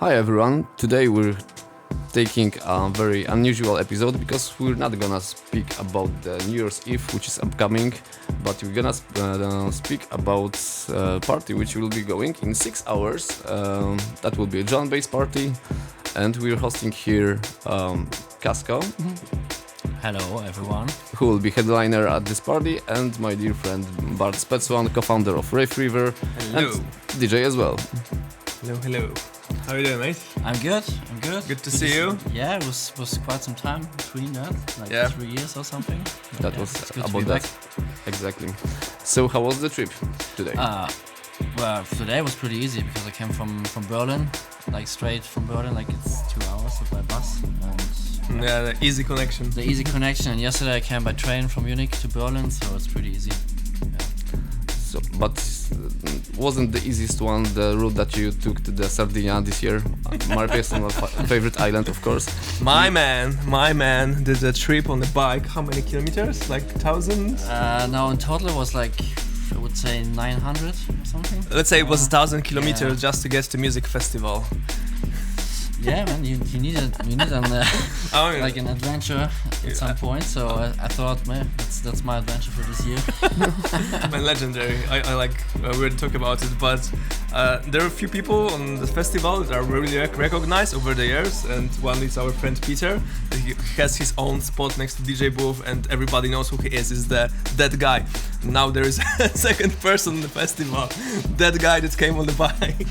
Hi everyone, today we're taking a very unusual episode because we're not gonna speak about the New Year's Eve which is upcoming, but we're gonna speak about a party which will be going in 6 hours. That will be a drum-based party, and we're hosting here Casco, Hello everyone. who will be headliner at this party, and my dear friend Bart Specone, co-founder of RaveRiver, Hello. and DJ as well. Hello. How are you doing, mate? I'm good. Good to see you. Yeah, it was quite some time between that, like 3 years or something. That Yeah, was it's good to about be that. back. Exactly. So how was the trip today? Well, today was pretty easy because I came from Berlin, like straight from Berlin, like it's 2 hours by bus. And Yeah, the easy connection. the easy connection. And yesterday I came by train from Munich to Berlin, so it's pretty easy. So, but wasn't the easiest one the route that you took to the Sardinia this year? My personal favorite island, of course. My man did a trip on the bike. How many kilometers? Like 1,000? No, in total it was like, I would say 900 or something. Let's say it was 1,000 kilometers Yeah. just to get to music festival. Yeah, man, you need an Oh, yeah. like an adventure at some point. So I thought, man, that's my adventure for this year. Man, legendary. I like, we'll talk about it, but there are a few people on the festival that are really recognized over the years, and one is our friend Peter. He has his own spot next to DJ booth, and everybody knows who he is. Is that guy. Now there is a second person in the festival, that guy that came on the bike.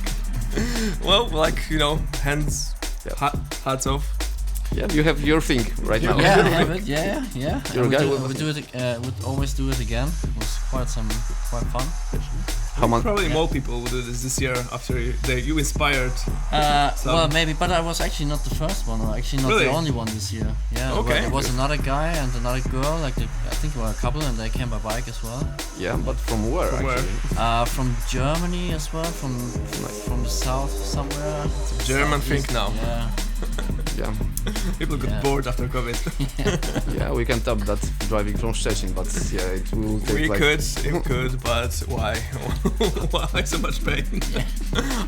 Well, like, hats off. Yeah, you have your thing right now. Yeah, I have it. Yeah. You're a And guy we with- do it. We'd always do it again. It was quite fun. How much? Probably more people will do this year after you inspired. Well, maybe, but I was actually not the first one, or actually not Really? the only one this year. Yeah, Okay. there was another guy and another girl. Like I think we were a couple, and they came by bike as well. Yeah, but from where From where? actually? From Germany as well, from the south somewhere. German Southeast, thing now. Yeah. Yeah, People got Yeah. bored after COVID. yeah, we can top that driving from Szczecin, but yeah, it will take We like... could, but why? Why so much pain?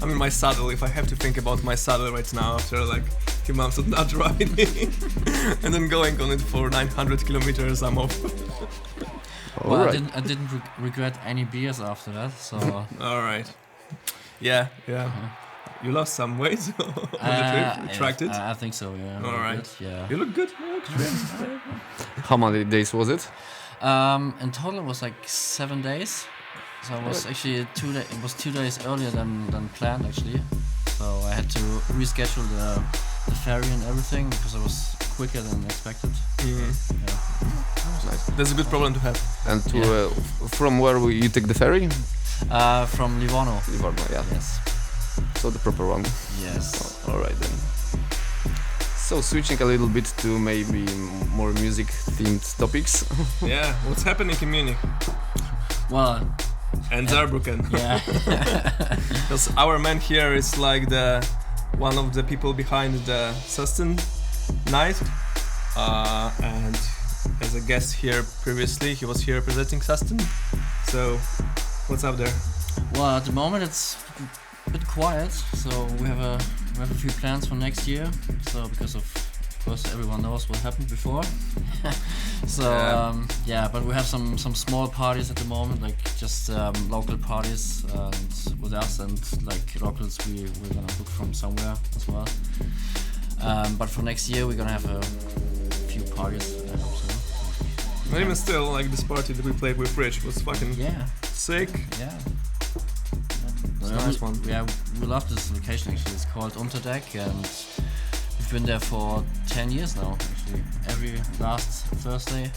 I mean, my saddle, if I have to think about my saddle right now after like a few months of not riding and then going on it for 900 kilometers, I'm off. All Well, right. I didn't regret any beers after that. So All right. Yeah. You lost some weight on the trip? You tracked it? I think so. Yeah. All right. Good, yeah. You look good. You look trim. How many days was it? In total, it was like 7 days. So it was actually 2 days. It was 2 days earlier than planned actually. So I had to reschedule the ferry and everything because it was quicker than expected. Yeah. Nice. That's a good problem to have. And to, Yeah. from where you take the ferry? From Livorno. Livorno, yeah. Yes. So the proper one. Yes. All right then. So switching a little bit to maybe more music-themed topics. Yeah. What's happening in Munich? Well, And Saarbrücken. yeah. Because our man here is like one of the people behind the Sustain night, and as a guest here previously, he was here presenting Sustain. So, what's up there? Well, at the moment it's a bit quiet. So we have a few plans for next year. So because of course everyone knows what happened before. So Yeah. but we have some small parties at the moment, like just local parties and with us, and like locals we're gonna book from somewhere as well. But for next year we're gonna have a few parties. I hope so. But even still, like this party that we played with Rich was fucking Yeah. sick. Yeah. It's a nice one. Yeah, we love this location actually. It's called Unterdeck, and we've been there for 10 years now. Actually, every last Thursday.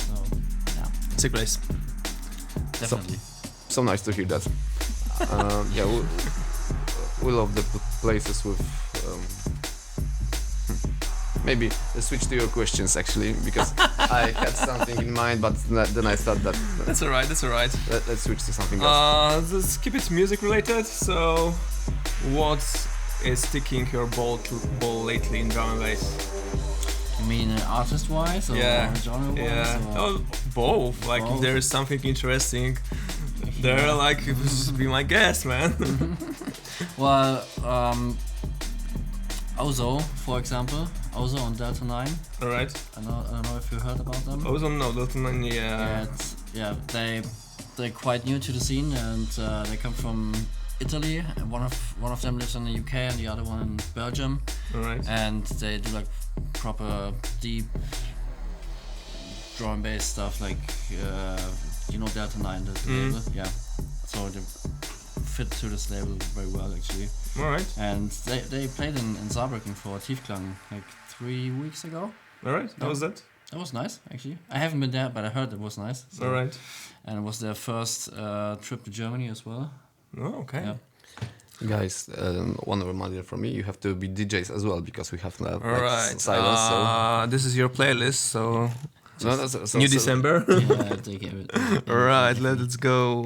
So yeah, It's a place. definitely. So nice to hear that. Yeah, we love the places with... Maybe let's switch to your questions actually, because I had something in mind, but then I thought that That's alright. let's switch to something else. Let's keep it music related. So, what is sticking your ball lately in drum and bass? You mean artist-wise or genre-wise? Yeah. Or? Oh, both. Like, Both. if there is something interesting, there, like, be my guest, man. Well, Ozo, for example, Ozo on Delta 9. All right. I don't know if you heard about them. Ozone, no, Delta 9, yeah. They're quite new to the scene, and they come from Italy. And one of them lives in the UK, and the other one in Belgium. All right. And they do like proper deep drum and bass stuff, like Delta 9, the label, yeah. So they fit to this label very well, actually. All right. And they played in Saarbrücken for Tiefklang like 3 weeks ago. All right. How was that? That was nice, actually. I haven't been there, but I heard it was nice. So. All right. And it was their first trip to Germany as well. Oh, okay. Yeah. Guys, one reminder from me: you have to be DJs as well because we have All right. silence. So This is your playlist, so no, New December. Yeah, they gave it. All right, let's go.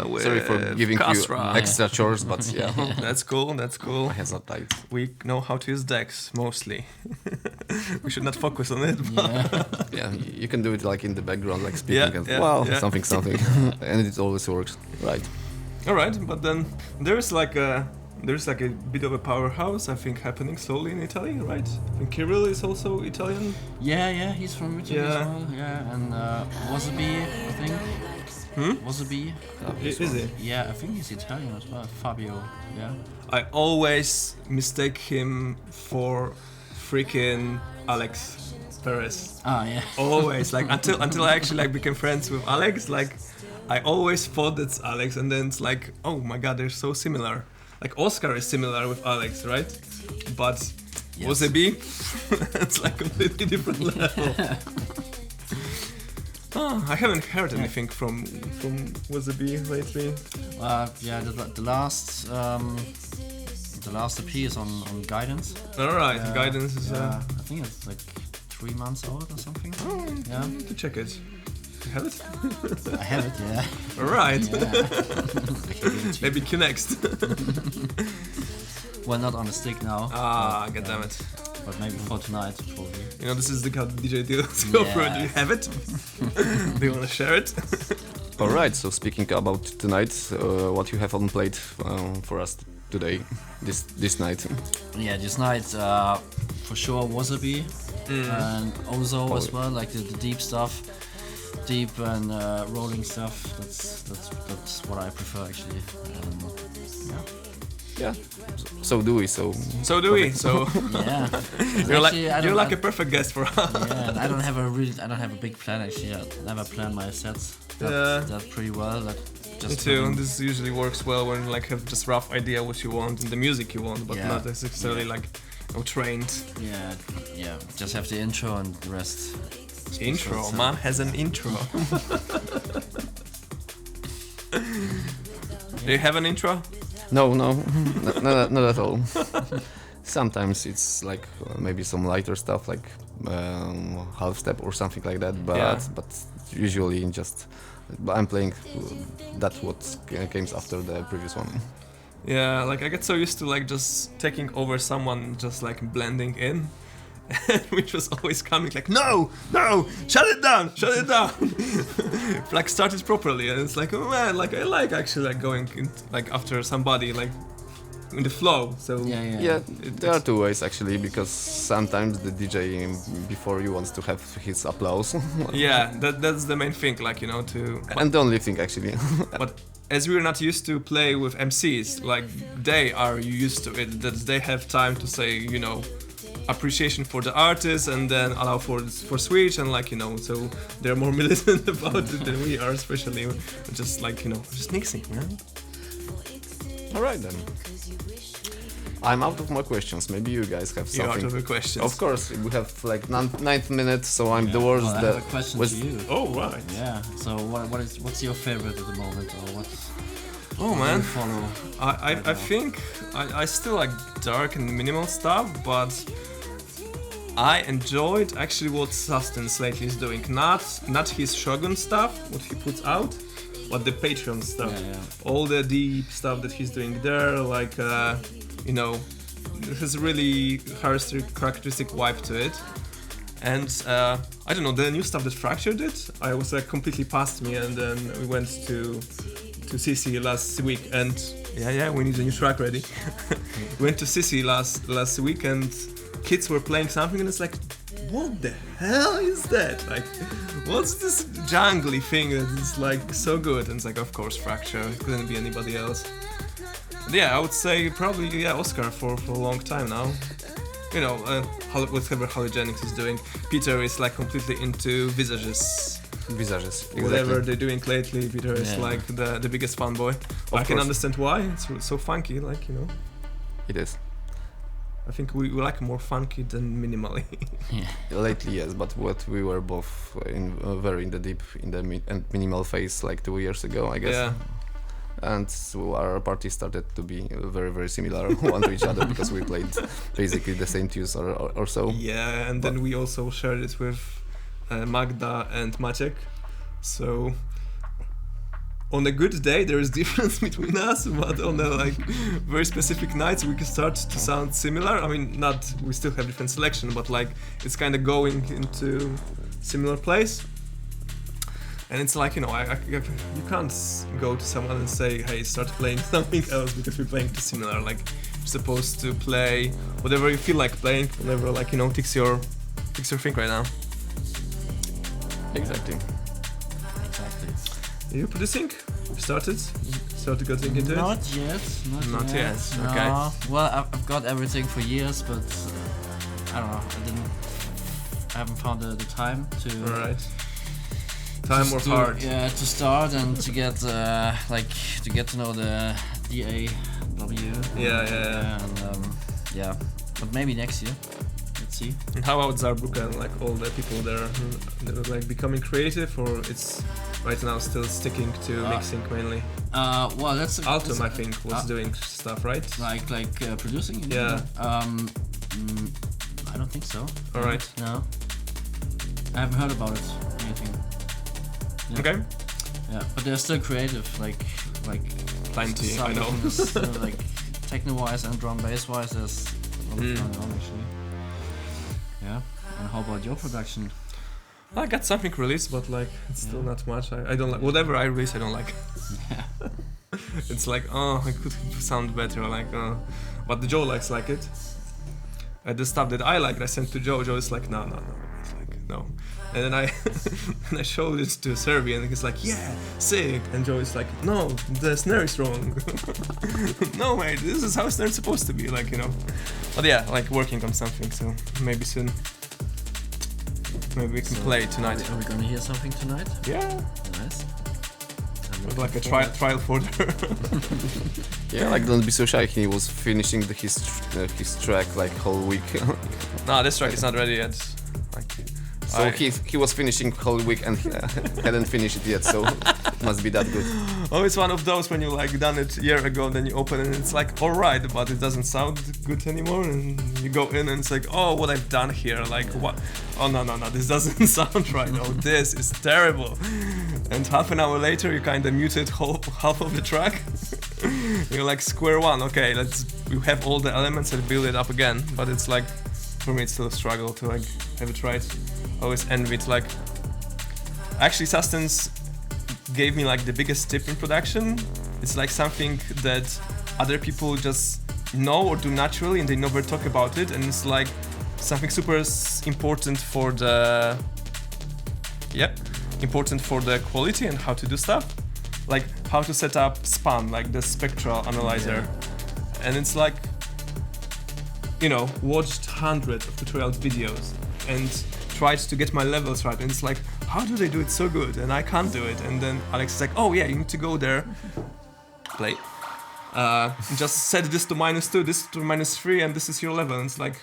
With sorry for giving Casco. you extra chores, but yeah, That's cool. That's cool. my hands are tight. We know how to use decks mostly. We should not focus on it. Yeah. Yeah, you can do it like in the background, like speaking, and something, and it always works, right? All right, but then there's like a bit of a powerhouse, I think, happening slowly in Italy, right? I think Kirill is also Italian. Yeah, he's from Italy as well. Yeah, and Wasabi, I think. Wasabi. Is he? Yeah, I think he's Italian as well. Fabio. Yeah. I always mistake him for freaking Alex Perez. Ah, yeah. Always, like until I actually like became friends with Alex, like I always thought that's Alex, and then it's like, oh my god, they're so similar. Like Oscar is similar with Alex, right? But Yes. Wasabi, it's like completely different level. I haven't heard anything from Wasabi lately. Yeah, the last EP is on Guidance. All right, Guidance is. I think it's like 3 months old or something. Oh, Yeah. I need to check it. You have it? I have it, yeah. All right. Yeah. Maybe Q next. Well, not on the stick now. God damn it. But maybe for tonight, probably. You know, this is the kind of DJ deal to go for it. Do you have it? Do you want to share it? All right. So speaking about tonight, what you have on plate for us today, this night? Yeah, this night, for sure, Wasabi and Ozo as well, like the deep stuff. Deep and rolling stuff. That's what I prefer, actually. Yeah. So do we. So do we. So Yeah. you're like a perfect guest for us. Yeah, and I don't have a big plan, actually. I never plan my sets that pretty well. Like Me just too. This usually works well when you like have just rough idea what you want and the music you want, but not necessarily like trained. Yeah. Just have the intro and the rest. Intro. Man has an intro. Do you have an intro? no, not at all. Sometimes it's like maybe some lighter stuff, like half step or something like that. But usually just I'm playing that what came after the previous one. Yeah, like I get so used to like just taking over someone, just like blending in. Which was always coming like, no, shut it down. Like start it properly, and it's like, oh man, like I like actually like going in, like after somebody like in the flow. So Yeah, there are two ways actually, because sometimes the DJ before you wants to have his applause. yeah, that's the main thing, like, you know, to. And the only thing actually. But as we're not used to play with MCs, like they are used to it, that they have time to say, you know, appreciation for the artist and then allow for switch, and like, you know, so they're more militant about it than we are, especially just like, you know, just mixing, man. All right then. I'm out of my questions. Maybe you guys have something. You're out of the questions. Of course, we have like 9th minute, so I'm the worst. Well, I have a question to you. Oh right. Yeah. So what's your favorite at the moment, or what? Oh man. Do you follow? I think I still like dark and minimal stuff, but I enjoyed actually what Substance lately is doing. Not his Shogun stuff, what he puts out, but the Patreon stuff. Yeah. All the deep stuff that he's doing there, like you know, it has a really characteristic vibe to it. And I don't know, the new stuff that Fracture did, I was like completely past me, and then we went to CC last week, and Yeah, we need a new track ready. Went to Sissy last week and kids were playing something and it's like, what the hell is that? Like, what's this jungly thing that is like so good? And it's like, of course, Fracture. It couldn't be anybody else. But yeah, I would say probably Oscar for a long time now. You know, whatever Halogenics is doing. Peter is like completely into visages. Exactly. Whatever they're doing lately, Peter is like the biggest fanboy. I can understand why. It's so funky, like, you know. It is. I think we like more funky than minimally. Lately, yes, but what we were both very in the deep in the minimal phase like 2 years ago, I guess. Yeah. And so our party started to be very, very similar one to each other because we played basically the same tunes or so. Yeah, and then we also shared it with Magda and Maciek. So on a good day there is difference between us, but on a like very specific nights we can start to sound similar. I mean, not we still have different selection, but like it's kind of going into similar place. And it's like, you know, you can't go to someone and say, hey, start playing something else because we're playing too similar. Like, you're supposed to play whatever you feel like playing, whatever, like, you know, ticks your thing right now. Exactly. Are you producing? You started getting into it? Not yet. Okay. No. Well, I've got everything for years, but I don't know. I haven't found the time to. All right. Time or hard? Yeah, to start and to get to get to know the DAW. Yeah. And but maybe next year. Let's see. And how about Zarbuka and like all the people there? They're like becoming creative, or it's right now still sticking to mixing mainly? Well, that's Altum, I think, was doing stuff, right? Like producing. Yeah. I don't think so. All right. No. I haven't heard about it. Anything. Yeah. Okay. Yeah, but they're still creative, like plenty. I know. Like techno-wise and drum bass-wise, there's a lot going on actually. Yeah. And how about your production? I got something released, but like it's still not much. I don't like whatever I release. I don't like. Yeah. It's like, oh, I could sound better. Like, but the Joe likes like it. The stuff that I like, I sent to Joe. Joe is like, no. It's like, no. And then I showed it to Serbian, and he's like, yeah, sick. And Joe is like, no, the snare is wrong. No, mate, this is how snare's supposed to be, like, you know. But yeah, like working on something, so maybe soon. Maybe we can play tonight. Are we gonna hear something tonight? Yeah. Nice. With like a trial folder. Yeah, like don't be so shy. He was finishing his track like whole week. No, this track is not ready yet. Like, so he was finishing whole week and hadn't finished it yet. So it must be that good. Oh, it's one of those when you like done it a year ago, then you open it and it's like alright, but it doesn't sound good anymore. And you go in and it's like, oh, what I've done here, like what? Oh no, this doesn't sound right. Oh, this is terrible. And half an hour later, you kind of muted half of the track. You're like square one. Okay, we have all the elements and build it up again. But it's like, for me, it's still a struggle to like have it right. Always envied like. Actually, Sustenance gave me like the biggest tip in production. It's like something that other people just know or do naturally, and they never talk about it. And it's like something super important for the. Important for the quality and how to do stuff, like how to set up SPAN, like the spectral analyzer. And it's like, you know, watched hundreds of tutorial videos and tried to get my levels right, and it's like, how do they do it so good and I can't do it? And then Alex is like, oh yeah, you need to go there, play, just set this to -2, this to -3, and this is your level. And it's like,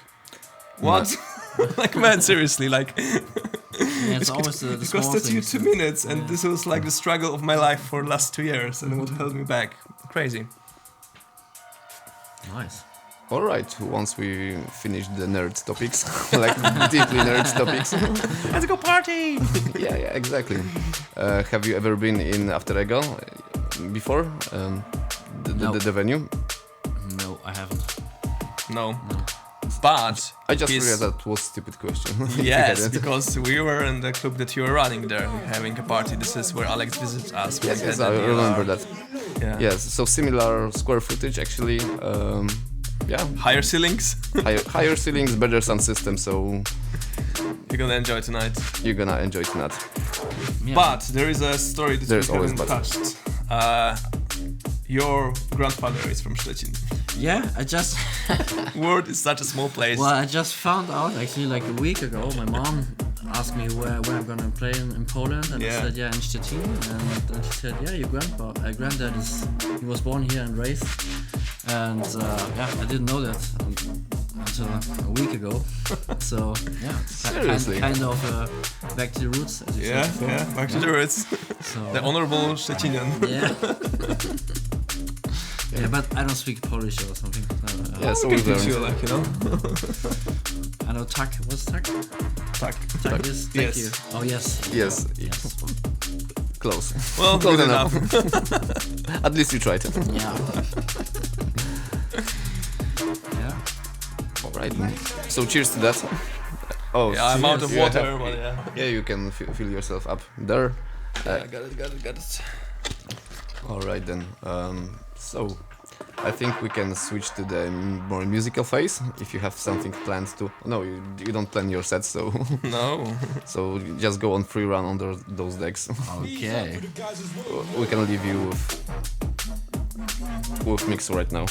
what? Like, man, seriously, like. Yeah, it's always the it small costed you things. 2 minutes, and this was like the struggle of my life for the last 2 years, and what held me back. Crazy. Nice. All right, once we finish the nerd topics, like deeply nerd topics. Let's go party! Yeah, exactly. Have you ever been in After Ego before? No. The venue? No, I haven't. No. But I just realized that was a stupid question. yes, because we were in the club that you were running there, having a party. This is where Alex visits us. Yes, I remember that. Yeah. Yes, so similar square footage actually. Yeah. Higher ceilings. higher ceilings, better sound system. So You're gonna enjoy tonight. you're gonna enjoy tonight. Yeah. But there is a story that There's we always haven't but. touched. Your grandfather is from Szczecin. Yeah, I just Word is such a small place. well, I just found out actually like a week ago. My mom asked me where I'm gonna play in Poland, and I said in Szczecin, and then she said, yeah, your granddad he was born here and raised, and I didn't know that until a week ago. So yeah, Seriously? kind of back to the roots, as you said before. Yeah, back to the roots. So, The honorable Szczecinian. yeah. Yeah, but I don't speak Polish or something. Yeah, so We we can teach learned. you, like, you know. I know tak. What's tak? Tak. Tak is thank Yes. you. Oh yes. Yes. Yes. Close. Well, Close good enough. enough. At least you tried. Yeah. Yeah. All right. So cheers to that. Oh, Yeah, I'm out of you water, have- but yeah. Yeah, you can fill yourself up there. Yeah, got it. All right then. So I think we can switch to the more musical phase. If you have something planned to, no, you don't plan your sets, so No. so just go on free run on those decks. Okay. We can leave you with mix right now.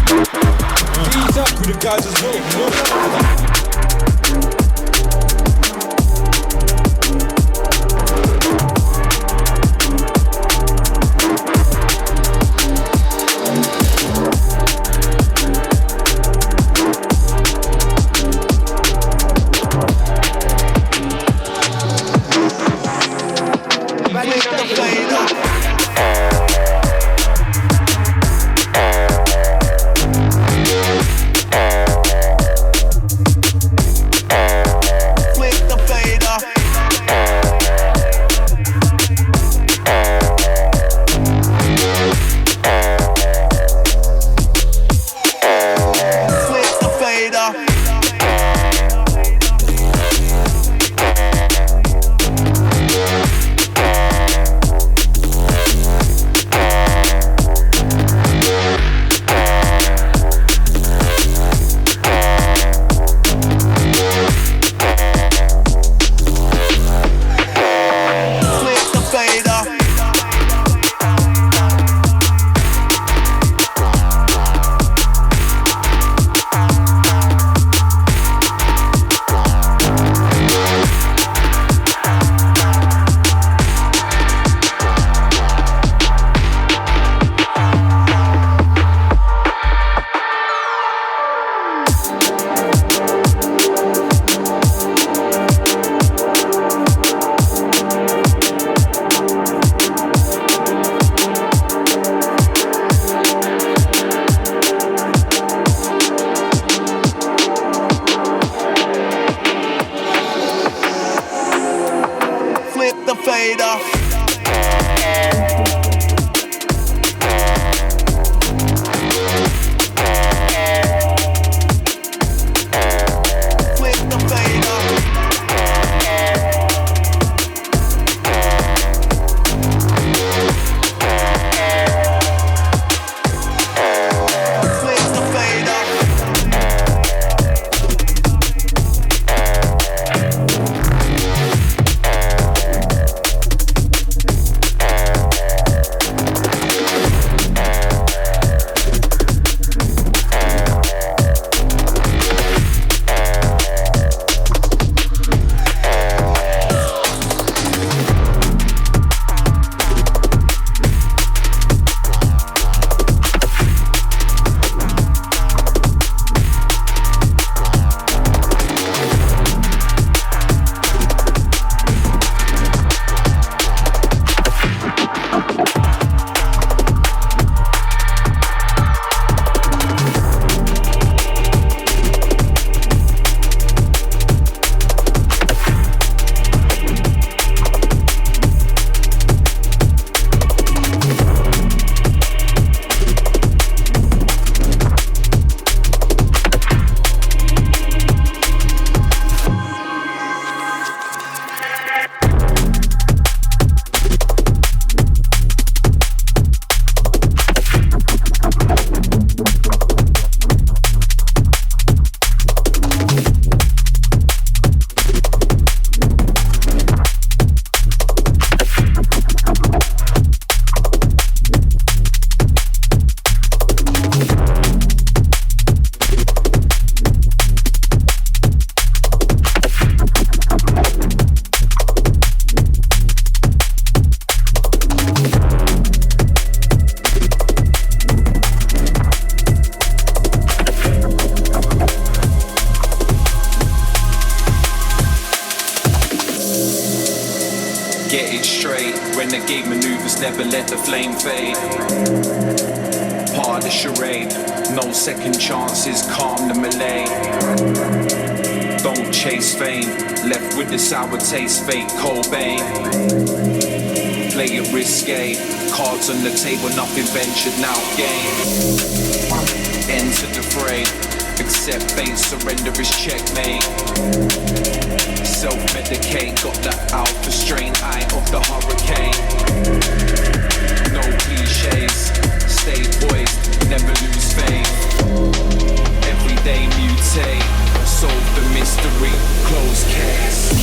Ease up, you the guys is real. Get it straight, renegade maneuvers, never let the flame fade. Part of the charade, no second chances, calm the melee. Don't chase fame, left with the sour taste, fake Cobain. Play it risque, cards on the table, nothing ventured, now gain. Enter the fray, accept fate, surrender is checkmate. Self-medicate, got the alpha strain, eye of the hurricane. No cliches, stay poised, never lose faith. Every day mutate, solve the mystery, close case.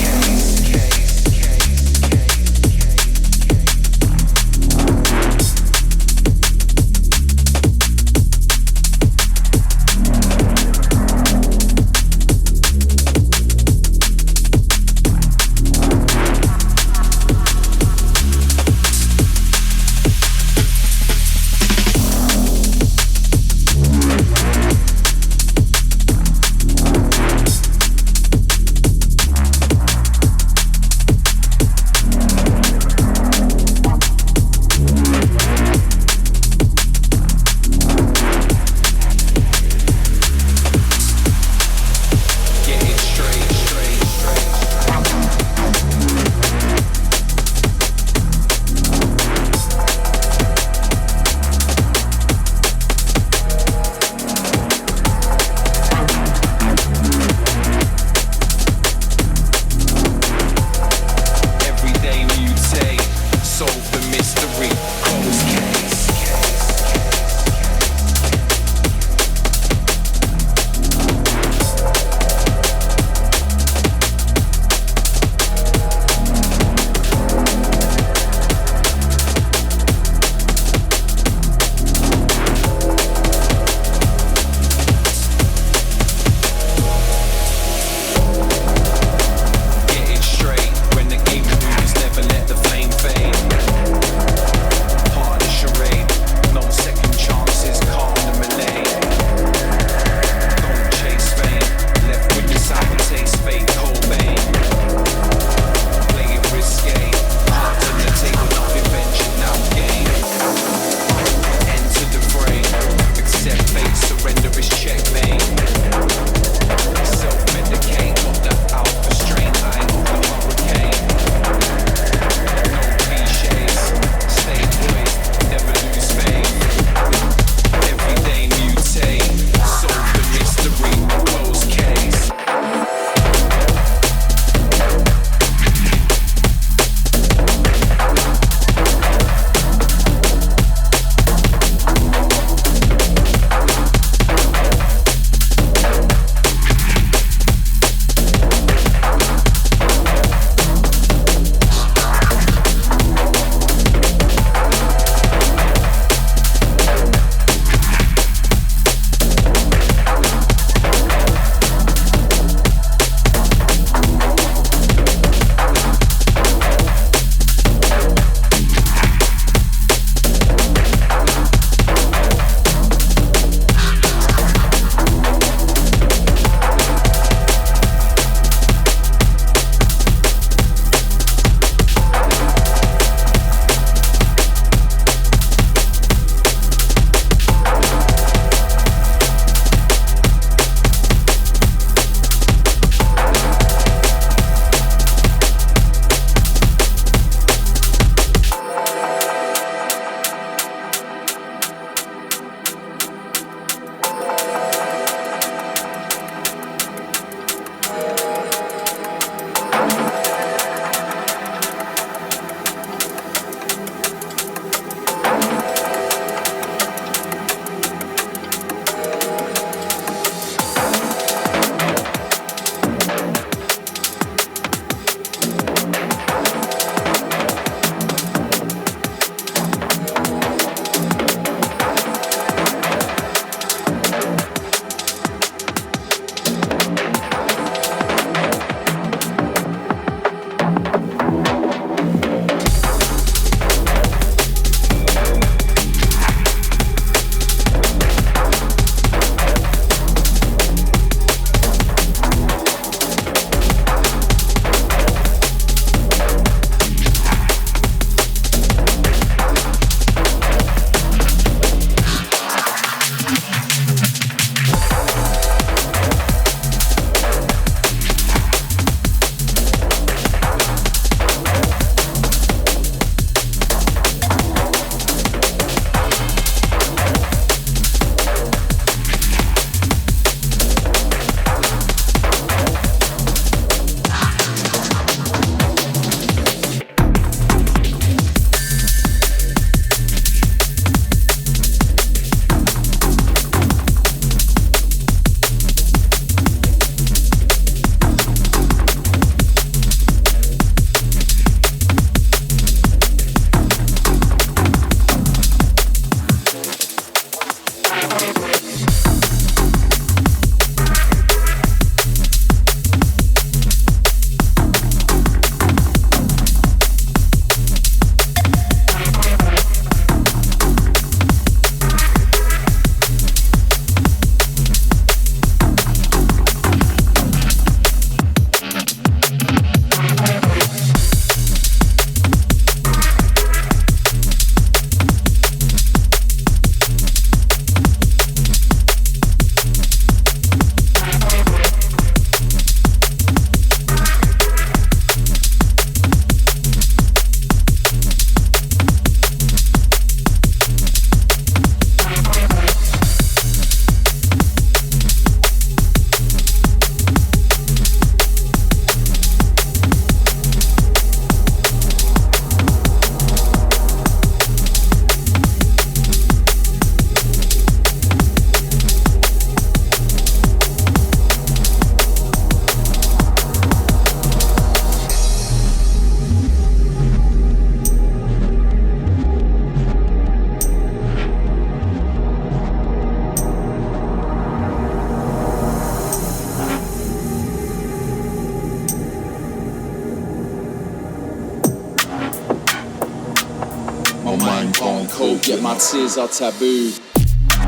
can't cope, yet my tears are taboo.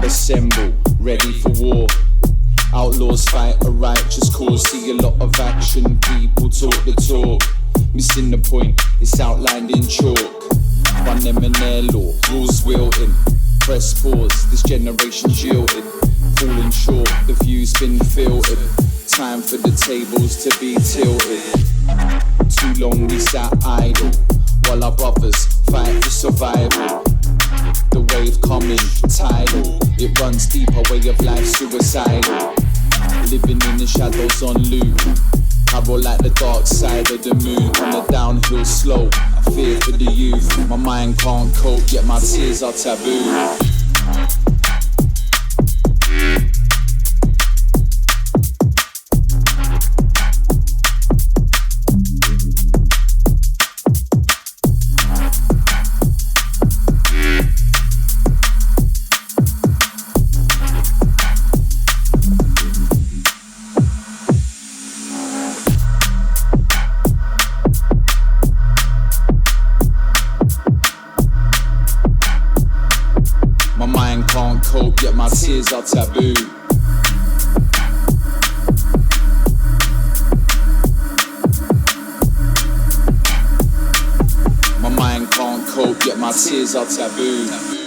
Assemble, ready for war. Outlaws fight a righteous cause. See a lot of action, people talk the talk. Missing the point, it's outlined in chalk. Run them in their law, rules wilting. Press pause, this generation's yielded. Falling short, the view's been filtered. Time for the tables to be tilted. Too long we sat idle, while our brothers fight for survival. The wave coming, tidal. It runs deep, our way of life suicidal. Living in the shadows on loop. I roll like the dark side of the moon. On the downhill slope, I fear for the youth. My mind can't cope, yet my tears are taboo. Yet my tears are taboo. My mind can't cope, yet my tears are taboo.